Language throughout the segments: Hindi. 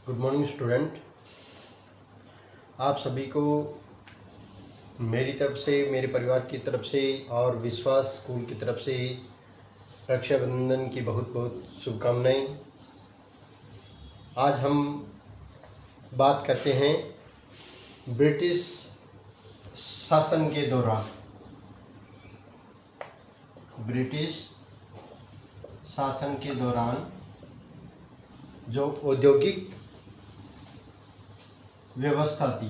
Good morning student. आप सभी को मेरी तरफ से, मेरे परिवार की तरफ से और विश्वास स्कूल की तरफ से रक्षाबंधन की बहुत बहुत शुभकामनाएं। आज हम बात करते हैं ब्रिटिश शासन के दौरान, ब्रिटिश शासन के दौरान जो औद्योगिक व्यवस्था थी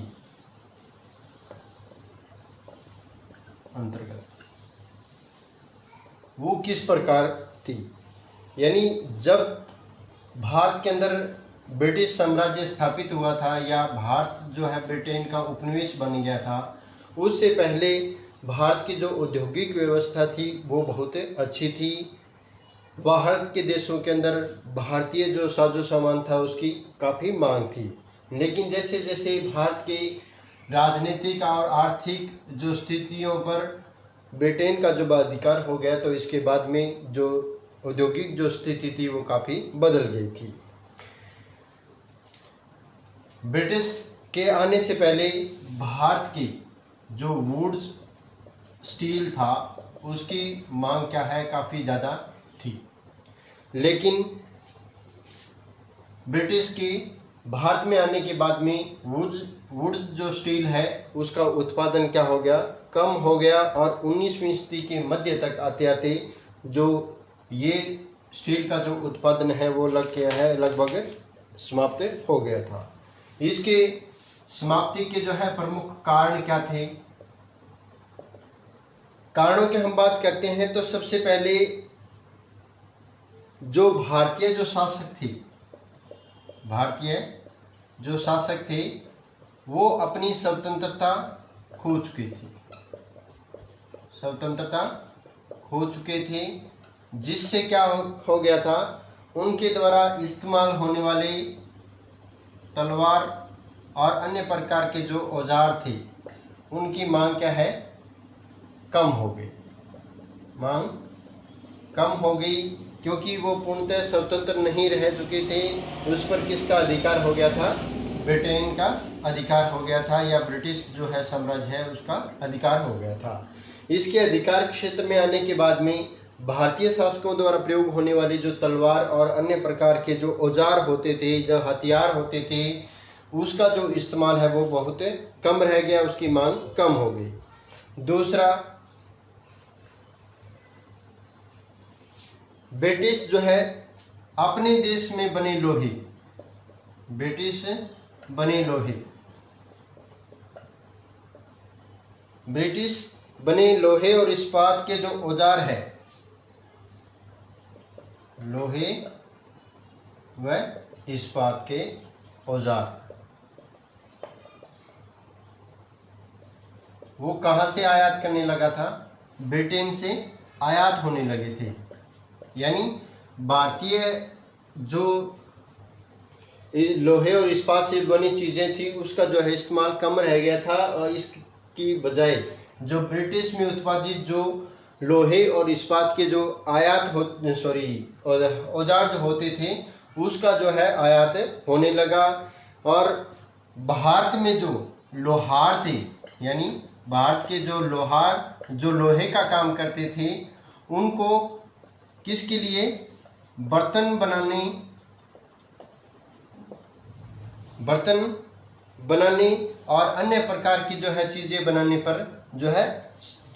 अंतर्गत, वो किस प्रकार थी। यानी जब भारत के अंदर ब्रिटिश साम्राज्य स्थापित हुआ था या भारत जो है ब्रिटेन का उपनिवेश बन गया था, उससे पहले भारत की जो औद्योगिक व्यवस्था थी वो बहुत अच्छी थी। बाहर के देशों के अंदर भारतीय जो साजो सामान था उसकी काफ़ी मांग थी। लेकिन जैसे जैसे भारत के राजनीतिक और आर्थिक जो स्थितियों पर ब्रिटेन का जब अधिकार हो गया, तो इसके बाद में जो औद्योगिक जो स्थिति थी वो काफ़ी बदल गई थी। ब्रिटिश के आने से पहले भारत की जो वुड स्टील था उसकी मांग क्या है, काफ़ी ज़्यादा थी। लेकिन ब्रिटिश की भारत में आने के बाद में वुड जो स्टील है उसका उत्पादन क्या हो गया, कम हो गया। और 19वीं सदी के मध्य तक आते आते जो ये स्टील का जो उत्पादन है वो लगभग समाप्त हो गया था। इसके समाप्ति के जो है प्रमुख कारण क्या थे, कारणों की हम बात करते हैं तो सबसे पहले जो भारतीय जो शासक थे वो अपनी स्वतंत्रता खो चुके थे, जिससे क्या हो गया था, उनके द्वारा इस्तेमाल होने वाले तलवार और अन्य प्रकार के जो औजार थे उनकी मांग क्या है, कम हो गई, क्योंकि वो पूर्णतः स्वतंत्र नहीं रह चुके थे। उस पर किसका अधिकार हो गया था, ब्रिटेन का अधिकार हो गया था, या ब्रिटिश जो है साम्राज्य है उसका अधिकार हो गया था। इसके अधिकार क्षेत्र में आने के बाद में भारतीय शासकों द्वारा प्रयोग होने वाली जो तलवार और अन्य प्रकार के जो औजार होते थे, जो हथियार होते थे, उसका जो इस्तेमाल है वो बहुत कम रह गया, उसकी मांग कम हो गई। दूसरा, ब्रिटिश जो है अपने देश में बने लोहे और इस्पात के जो औजार है, लोहे व इस्पात के औजार, वो कहाँ से आयात करने लगा था, ब्रिटेन से आयात होने लगे थे। यानी भारतीय जो लोहे और इस्पात से बनी चीज़ें थी उसका जो है इस्तेमाल कम रह गया था, और इसकी बजाय जो ब्रिटिश में उत्पादित जो लोहे और इस्पात के जो औजार जो होते थे उसका जो है आयात होने लगा। और भारत में जो लोहार थे, यानी भारत के जो लोहार जो लोहे का काम करते थे, उनको किसके लिए, बर्तन बनाने और अन्य प्रकार की जो है चीज़ें बनाने पर जो है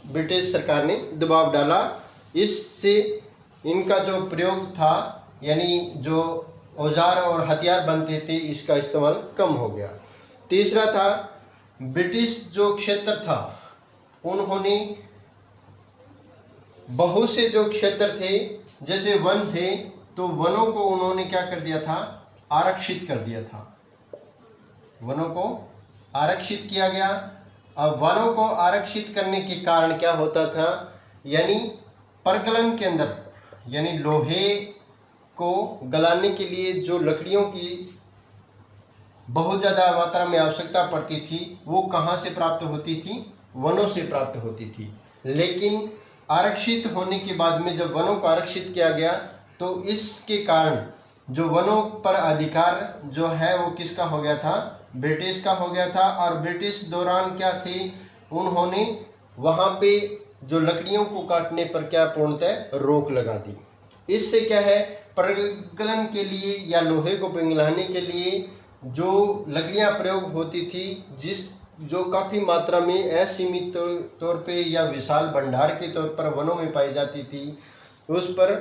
ब्रिटिश सरकार ने दबाव डाला। इससे इनका जो प्रयोग था, यानी जो औजार और हथियार बनते थे, इसका इस्तेमाल कम हो गया। तीसरा था, ब्रिटिश जो क्षेत्र था उन्होंने बहुत से जो क्षेत्र थे जैसे वन थे, तो वनों को उन्होंने क्या कर दिया था, आरक्षित कर दिया था। वनों को आरक्षित किया गया। अब वनों को आरक्षित करने के कारण क्या होता था, यानी परगलन के अंदर, यानी लोहे को गलाने के लिए जो लकड़ियों की बहुत ज़्यादा मात्रा में आवश्यकता पड़ती थी, वो कहाँ से प्राप्त होती थी, वनों से प्राप्त होती थी। लेकिन आरक्षित होने के बाद में जब वनों को आरक्षित किया गया तो इसके कारण जो वनों पर अधिकार जो है वो किसका हो गया था, ब्रिटिश का हो गया था। और ब्रिटिश दौरान क्या थी, उन्होंने वहाँ पे जो लकड़ियों को काटने पर क्या पूर्णतः रोक लगा दी। इससे क्या है, प्रगलन के लिए या लोहे को पिघलाने के लिए जो लकड़ियाँ प्रयोग होती थी, जो काफ़ी मात्रा में असीमित तौर पे या विशाल भंडार के तौर पर वनों में पाई जाती थी, उस पर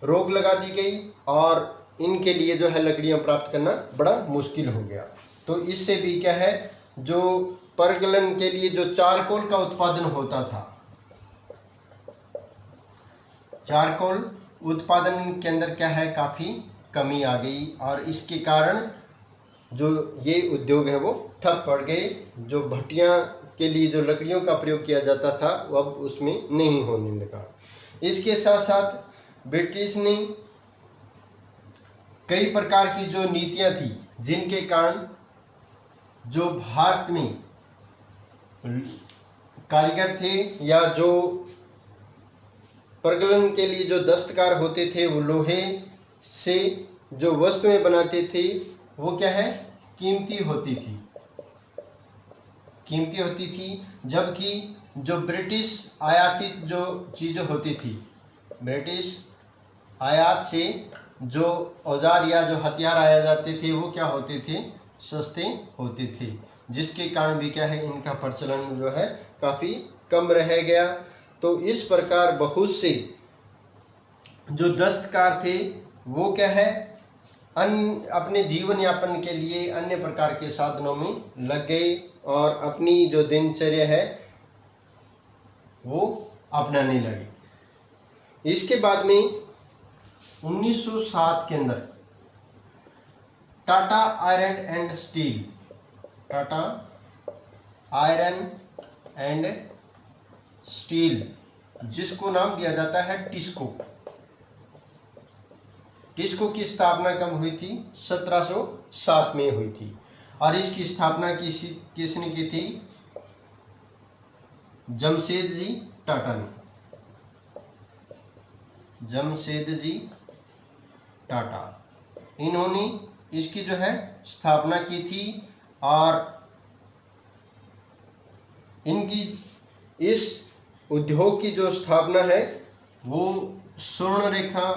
रोक लगा दी गई और इनके लिए जो है लकड़ियाँ प्राप्त करना बड़ा मुश्किल हो गया। तो इससे भी क्या है, जो प्रगलन के लिए जो चारकोल का उत्पादन होता था, चारकोल उत्पादन के अंदर क्या है, काफ़ी कमी आ गई और इसके कारण जो ये उद्योग है वो ठप पड़ गए। जो भट्टियाँ के लिए जो लकड़ियों का प्रयोग किया जाता था वो अब उसमें नहीं होने लगा। इसके साथ साथ ब्रिटिश ने कई प्रकार की जो नीतियां थी, जिनके कारण जो भारत में कारीगर थे या जो प्रगलन के लिए जो दस्तकार होते थे, वो लोहे से जो वस्तुएं बनाते थे वो क्या है, कीमती होती थी, कीमती होती थी। जबकि जो ब्रिटिश आयातित जो चीज़ें होती थी, ब्रिटिश आयात से जो औजार या जो हथियार आया जाते थे वो क्या होते थे, सस्ते होते थे, जिसके कारण भी क्या है, इनका प्रचलन जो है काफ़ी कम रह गया। तो इस प्रकार बहुत से जो दस्तकार थे वो क्या है, अपने जीवन यापन के लिए अन्य प्रकार के साधनों में लग गए और अपनी जो दिनचर्या है वो अपनाने लगे। इसके बाद में 1907 के अंदर Tata iron and steel, Tata iron and steel, जिसको नाम दिया जाता है टिस्को, टिस्को की स्थापना कब हुई थी, 1707 में हुई थी। और इसकी स्थापना किसने की थी, जमशेदजी टाटा ने, जमशेदजी टाटा, इन्होंने इसकी जो है स्थापना की थी। और इनकी इस उद्योग की जो स्थापना है वो स्वर्ण रेखा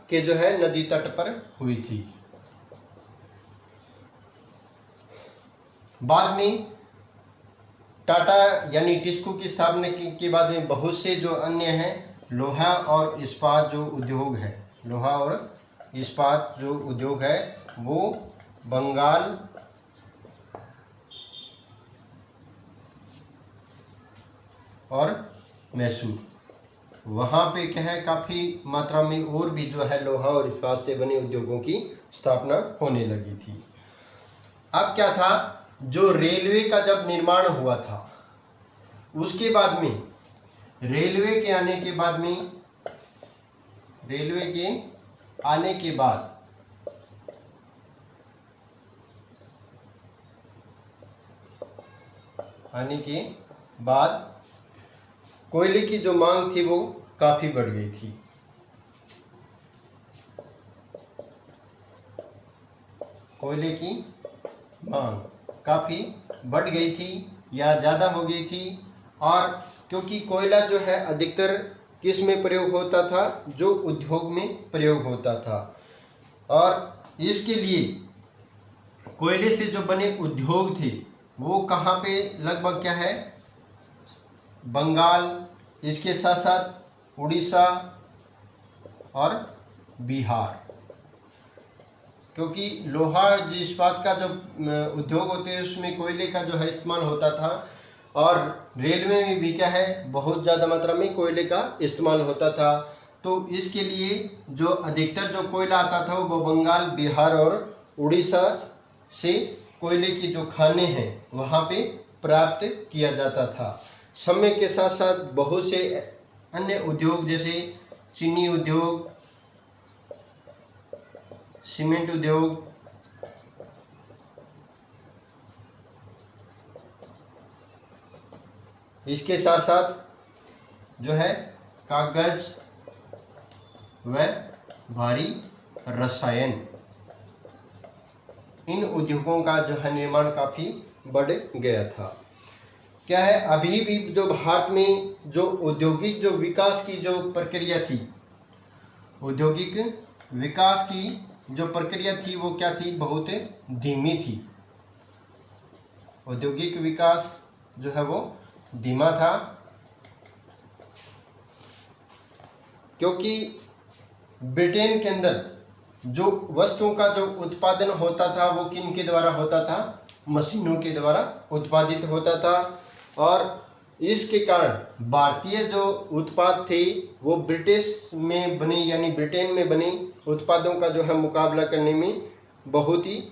के जो है नदी तट पर हुई थी। बाद में टाटा यानी टिस्को की स्थापना के बाद में बहुत से जो अन्य हैं, लोहा और इस्पात जो उद्योग है, लोहा और इस्पात जो उद्योग है वो बंगाल और मैसूर, वहाँ पे क्या है, काफ़ी मात्रा में और भी जो है लोहा और इस्पात से बने उद्योगों की स्थापना होने लगी थी। अब क्या था, जो रेलवे का जब निर्माण हुआ था उसके बाद में, रेलवे के आने के बाद कोयले की जो मांग थी वो काफ़ी बढ़ गई थी। कोयले की मांग काफ़ी बढ़ गई थी या ज़्यादा हो गई थी। और क्योंकि कोयला जो है अधिकतर किस में प्रयोग होता था, जो उद्योग में प्रयोग होता था, और इसके लिए कोयले से जो बने उद्योग थे वो कहाँ पे, लगभग क्या है, बंगाल, इसके साथ साथ उड़ीसा और बिहार, क्योंकि लोहा इस्पात का जो उद्योग होते हैं उसमें कोयले का जो है इस्तेमाल होता था। और रेलवे में भी क्या है, बहुत ज़्यादा मात्रा में कोयले का इस्तेमाल होता था। तो इसके लिए जो अधिकतर जो कोयला आता था वो बंगाल, बिहार और उड़ीसा से कोयले की जो खानें हैं वहाँ पे प्राप्त किया जाता था। समय के साथ साथ बहुत से अन्य उद्योग जैसे चीनी उद्योग, सीमेंट उद्योग, इसके साथ साथ जो है कागज व भारी रसायन, इन उद्योगों का जो है निर्माण काफ़ी बढ़ गया था। क्या है, अभी भी जो भारत में जो औद्योगिक जो विकास की जो प्रक्रिया थी, औद्योगिक विकास की जो प्रक्रिया थी वो क्या थी, बहुत धीमी थी। औद्योगिक विकास जो है वो धीमा था, क्योंकि ब्रिटेन के अंदर जो वस्तुओं का जो उत्पादन होता था वो किन के द्वारा होता था, मशीनों के द्वारा उत्पादित होता था। और इसके कारण भारतीय जो उत्पाद थे वो ब्रिटिश में बने यानी ब्रिटेन में बने उत्पादों का जो है मुकाबला करने में बहुत ही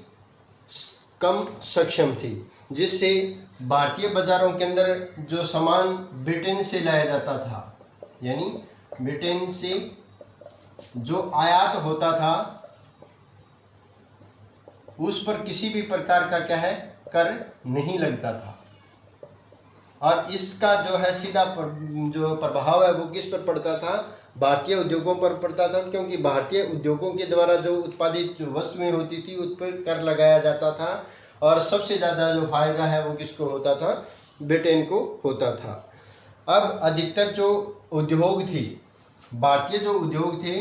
कम सक्षम थी, जिससे भारतीय बाज़ारों के अंदर जो सामान ब्रिटेन से लाया जाता था, यानी ब्रिटेन से जो आयात होता था उस पर किसी भी प्रकार का क्या है, कर नहीं लगता था। और इसका जो है सीधा जो प्रभाव है वो किस पर पड़ता था, भारतीय उद्योगों पर पड़ता था, क्योंकि भारतीय उद्योगों के द्वारा जो उत्पादित वस्तुएं होती थी उस पर कर लगाया जाता था। और सबसे ज़्यादा जो फायदा है वो किसको होता था, ब्रिटेन को होता था। अब अधिकतर जो उद्योग थी, भारतीय जो उद्योग थे,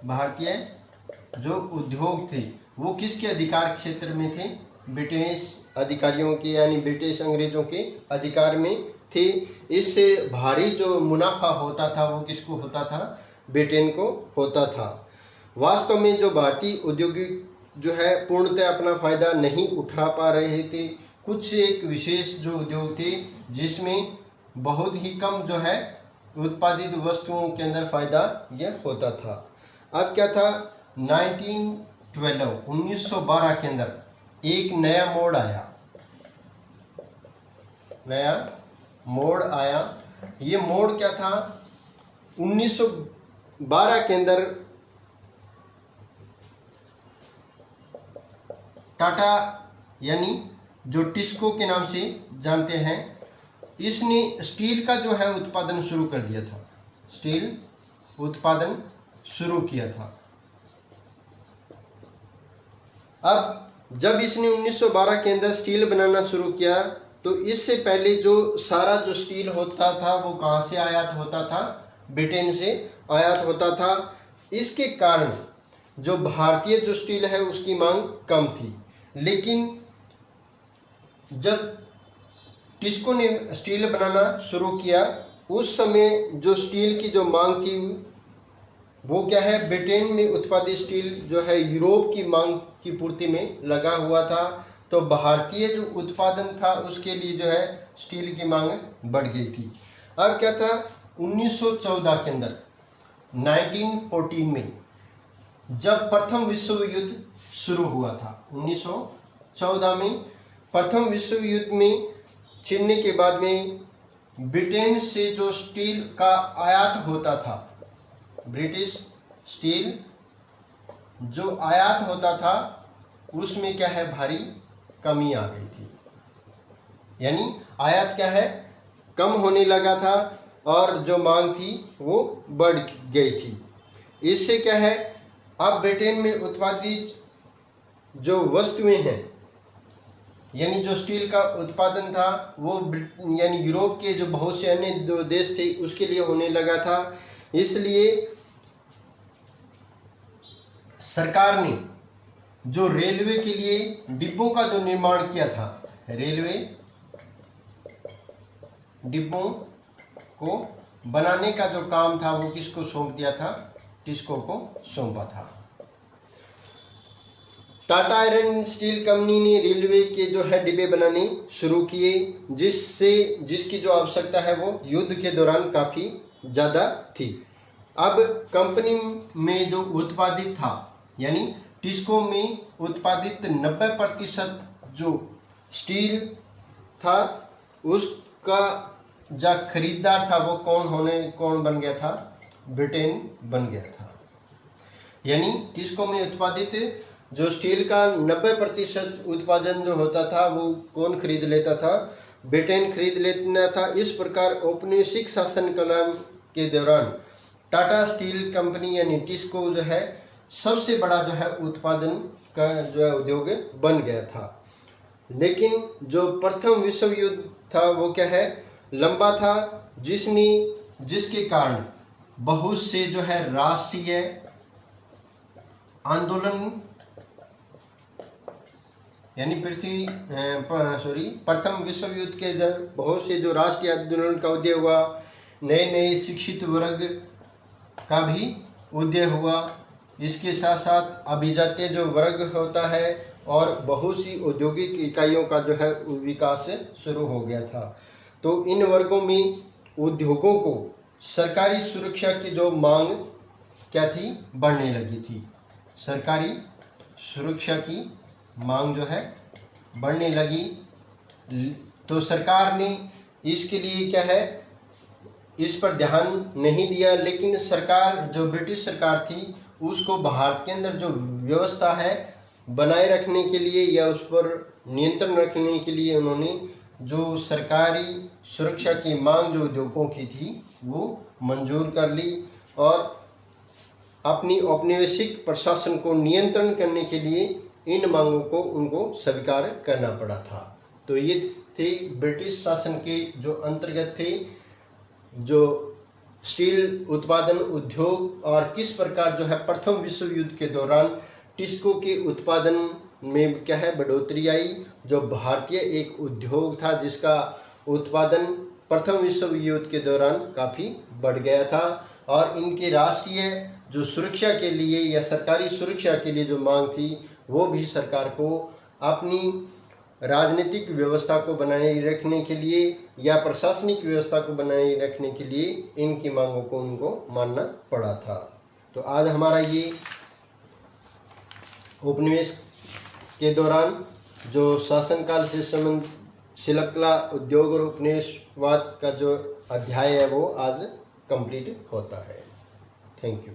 भारतीय जो उद्योग थे वो किसके अधिकार क्षेत्र में थे, ब्रिटिश अधिकारियों के यानी ब्रिटिश अंग्रेजों के अधिकार में थे। इससे भारी जो मुनाफा होता था वो किसको होता था, ब्रिटेन को होता था। वास्तव में जो भारतीय औद्योगिक जो है पूर्णतः अपना फायदा नहीं उठा पा रहे थे। कुछ एक विशेष जो उद्योग थे जिसमें बहुत ही कम जो है उत्पादित वस्तुओं के अंदर फायदा यह होता था। अब क्या था, 1912 के अंदर एक नया मोड़ आया, नया मोड़ आया। ये मोड़ क्या था, 1912 के अंदर टाटा यानी जो टिस्को के नाम से जानते हैं, इसने स्टील का जो है उत्पादन शुरू कर दिया था, स्टील उत्पादन शुरू किया था। अब जब इसने 1912 के अंदर स्टील बनाना शुरू किया तो इससे पहले जो सारा जो स्टील होता था वो कहाँ से आयात होता था, ब्रिटेन से आयात होता था। इसके कारण जो भारतीय जो स्टील है उसकी मांग कम थी। लेकिन जब टिस्को ने स्टील बनाना शुरू किया उस समय जो स्टील की जो मांग थी वो क्या है, ब्रिटेन में उत्पादित स्टील जो है यूरोप की मांग की पूर्ति में लगा हुआ था। तो भारतीय जो उत्पादन था उसके लिए जो है स्टील की मांग बढ़ गई थी। अब क्या था, 1914 के अंदर 1914 में जब प्रथम विश्व युद्ध शुरू हुआ था, 1914 में प्रथम विश्व युद्ध में छिड़ने के बाद में ब्रिटेन से जो स्टील का आयात होता था, ब्रिटिश स्टील जो आयात होता था उसमें क्या है, भारी कमी आ गई थी। यानी आयात क्या है, कम होने लगा था और जो मांग थी वो बढ़ गई थी। इससे क्या है, अब ब्रिटेन में उत्पादित जो वस्तुएं हैं यानी जो स्टील का उत्पादन था वो यानी यूरोप के जो बहुत से अन्य जो देश थे उसके लिए होने लगा था। इसलिए सरकार ने जो रेलवे के लिए डिब्बों का जो निर्माण किया था, रेलवे डिब्बों को बनाने का जो काम था वो किसको सौंप दिया था, टिस्को को सौंपा था। टाटा आयरन स्टील कंपनी ने रेलवे के जो है डिब्बे बनाने शुरू किए, जिसकी जो आवश्यकता है वो युद्ध के दौरान काफ़ी ज़्यादा थी। अब कंपनी में जो उत्पादित था यानी टिस्को में उत्पादित 90% जो स्टील था उसका जो खरीदार था वो कौन बन गया था, ब्रिटेन बन गया था। यानी टिस्को में उत्पादित जो स्टील का 90% उत्पादन जो होता था वो कौन खरीद लेता था, ब्रिटेन खरीद लेना था। इस प्रकार औपनिवेशिक शासनकाल के दौरान टाटा स्टील कंपनी यानी टिस्को जो है सबसे बड़ा जो है उत्पादन का जो है उद्योग बन गया था। लेकिन जो प्रथम विश्व युद्ध था वो क्या है, लंबा था, जिसके कारण बहुत से जो है राष्ट्रीय आंदोलन यानी प्रथम विश्व युद्ध के बहुत से जो राष्ट्रीय आंदोलन का उदय हुआ, नए नए शिक्षित वर्ग का भी उदय हुआ। इसके साथ साथ अभिजात्य जो वर्ग होता है और बहुत सी औद्योगिक इकाइयों का जो है विकास शुरू हो गया था। तो इन वर्गों में उद्योगों को सरकारी सुरक्षा की जो मांग क्या थी, बढ़ने लगी थी। सरकारी सुरक्षा की मांग जो है बढ़ने लगी, तो सरकार ने इसके लिए क्या है, इस पर ध्यान नहीं दिया। लेकिन सरकार जो ब्रिटिश सरकार थी उसको भारत के अंदर जो व्यवस्था है बनाए रखने के लिए या उस पर नियंत्रण रखने के लिए उन्होंने जो सरकारी सुरक्षा की मांग जो उद्योगों की थी वो मंजूर कर ली और अपनी औपनिवेशिक प्रशासन को नियंत्रण करने के लिए इन मांगों को उनको स्वीकार करना पड़ा था। तो ये थे ब्रिटिश शासन के जो अंतर्गत थे जो स्टील उत्पादन उद्योग और किस प्रकार जो है प्रथम विश्व युद्ध के दौरान टिस्को के उत्पादन में क्या है बढ़ोतरी आई। जो भारतीय एक उद्योग था जिसका उत्पादन प्रथम विश्व युद्ध के दौरान काफ़ी बढ़ गया था और इनके राष्ट्रीय जो सुरक्षा के लिए या सरकारी सुरक्षा के लिए जो मांग थी वो भी सरकार को अपनी राजनीतिक व्यवस्था को बनाए रखने के लिए या प्रशासनिक व्यवस्था को बनाए रखने के लिए इनकी मांगों को उनको मानना पड़ा था। तो आज हमारा ये उपनिवेश के दौरान जो शासनकाल से संबंधित शिल्पकला उद्योग और उपनिवेशवाद का जो अध्याय है वो आज कंप्लीट होता है। Thank you.